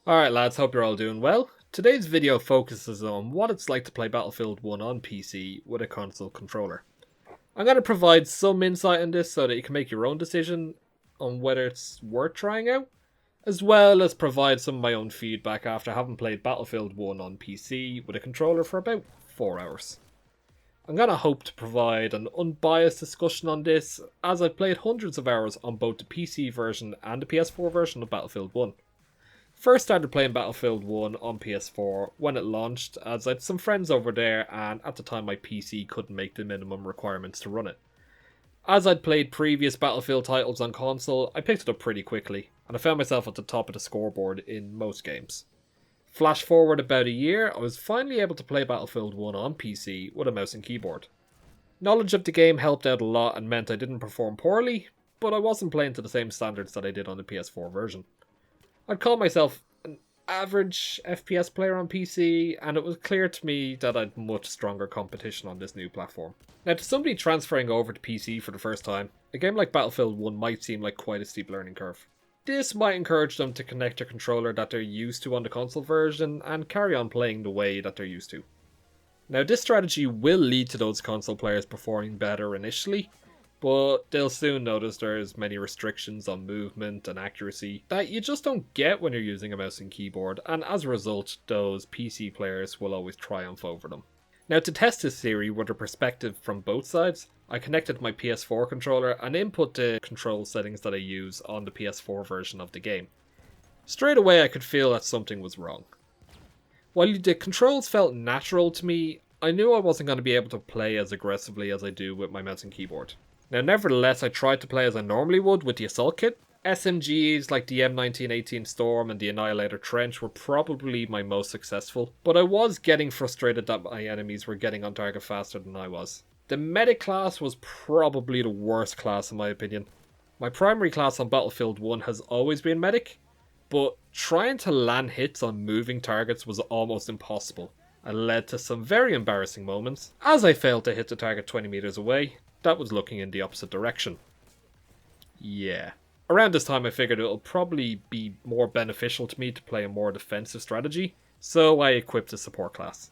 Alright lads, hope you're all doing well. Today's video focuses on what it's like to play Battlefield 1 on PC with a console controller. I'm going to provide some insight on this so that you can make your own decision on whether it's worth trying out, as well as provide some of my own feedback after having played Battlefield 1 on PC with a controller for about 4 hours. I'm going to hope to provide an unbiased discussion on this, as I've played hundreds of hours on both the PC version and the PS4 version of Battlefield 1. First started playing Battlefield 1 on PS4 when it launched, as I had some friends over there and at the time my PC couldn't make the minimum requirements to run it. As I'd played previous Battlefield titles on console, I picked it up pretty quickly, and I found myself at the top of the scoreboard in most games. Flash forward about a year, I was finally able to play Battlefield 1 on PC with a mouse and keyboard. Knowledge of the game helped out a lot and meant I didn't perform poorly, but I wasn't playing to the same standards that I did on the PS4 version. I'd call myself an average FPS player on PC, and it was clear to me that I'd much stronger competition on this new platform. Now, to somebody transferring over to PC for the first time, a game like Battlefield 1 might seem like quite a steep learning curve. This might encourage them to connect a controller that they're used to on the console version and carry on playing the way that they're used to. Now, this strategy will lead to those console players performing better initially, but they'll soon notice there's many restrictions on movement and accuracy that you just don't get when you're using a mouse and keyboard, and as a result, those PC players will always triumph over them. Now, to test this theory with a perspective from both sides, I connected my PS4 controller and input the control settings that I use on the PS4 version of the game. Straight away I could feel that something was wrong. While the controls felt natural to me, I knew I wasn't going to be able to play as aggressively as I do with my mouse and keyboard. Now, nevertheless, I tried to play as I normally would with the Assault Kit. SMGs like the M1918 Storm and the Annihilator Trench were probably my most successful, but I was getting frustrated that my enemies were getting on target faster than I was. The Medic class was probably the worst class in my opinion. My primary class on Battlefield 1 has always been Medic, but trying to land hits on moving targets was almost impossible, and led to some very embarrassing moments, as I failed to hit the target 20 meters away. That was looking in the opposite direction. Yeah. Around this time I figured it'll probably be more beneficial to me to play a more defensive strategy, so I equipped a support class.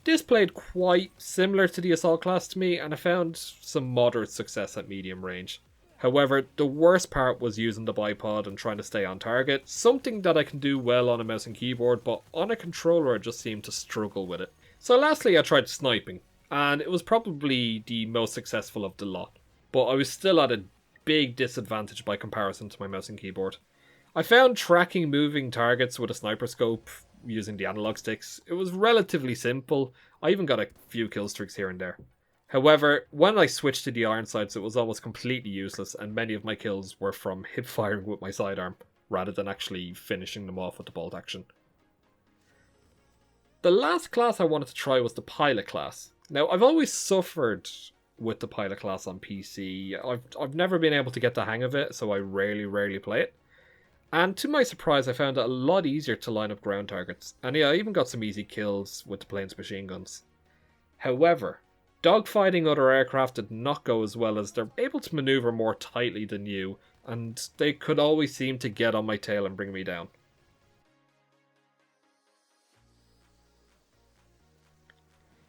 This played quite similar to the assault class to me, and I found some moderate success at medium range. However, the worst part was using the bipod and trying to stay on target, something that I can do well on a mouse and keyboard, but on a controller I just seemed to struggle with it. So lastly I tried sniping, and it was probably the most successful of the lot, but I was still at a big disadvantage by comparison to my mouse and keyboard. I found tracking moving targets with a sniper scope using the analog sticks, it was relatively simple. I even got a few kill streaks here and there. However, when I switched to the iron sights it was almost completely useless, and many of my kills were from hip firing with my sidearm, rather than actually finishing them off with the bolt action. The last class I wanted to try was the pilot class. Now, I've always suffered with the pilot class on PC. I've never been able to get the hang of it, so I rarely play it. And to my surprise, I found it a lot easier to line up ground targets. And yeah, I even got some easy kills with the plane's machine guns. However, dogfighting other aircraft did not go as well, as they're able to maneuver more tightly than you, and they could always seem to get on my tail and bring me down.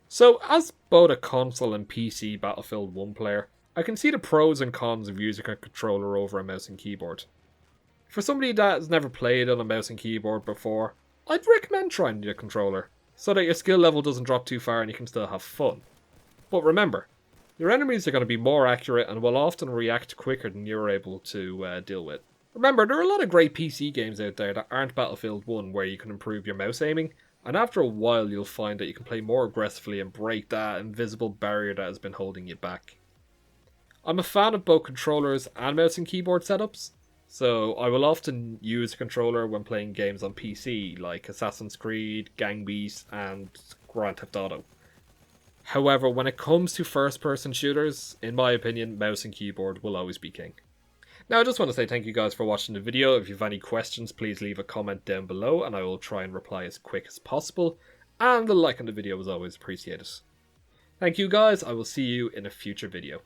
So, as both a console and PC Battlefield 1 player, I can see the pros and cons of using a controller over a mouse and keyboard. For somebody that has never played on a mouse and keyboard before, I'd recommend trying the controller, so that your skill level doesn't drop too far and you can still have fun. But remember, your enemies are going to be more accurate and will often react quicker than you're able to deal with. Remember, there are a lot of great PC games out there that aren't Battlefield 1 where you can improve your mouse aiming, and after a while you'll find that you can play more aggressively and break that invisible barrier that has been holding you back. I'm a fan of both controllers and mouse and keyboard setups, so I will often use a controller when playing games on PC like Assassin's Creed, Gang Beasts and Grand Theft Auto. However, when it comes to first-person shooters, in my opinion, mouse and keyboard will always be king. Now, I just want to say thank you guys for watching the video. If you have any questions, please leave a comment down below and I will try and reply as quick as possible. And the like on the video is always appreciated. Thank you guys, I will see you in a future video.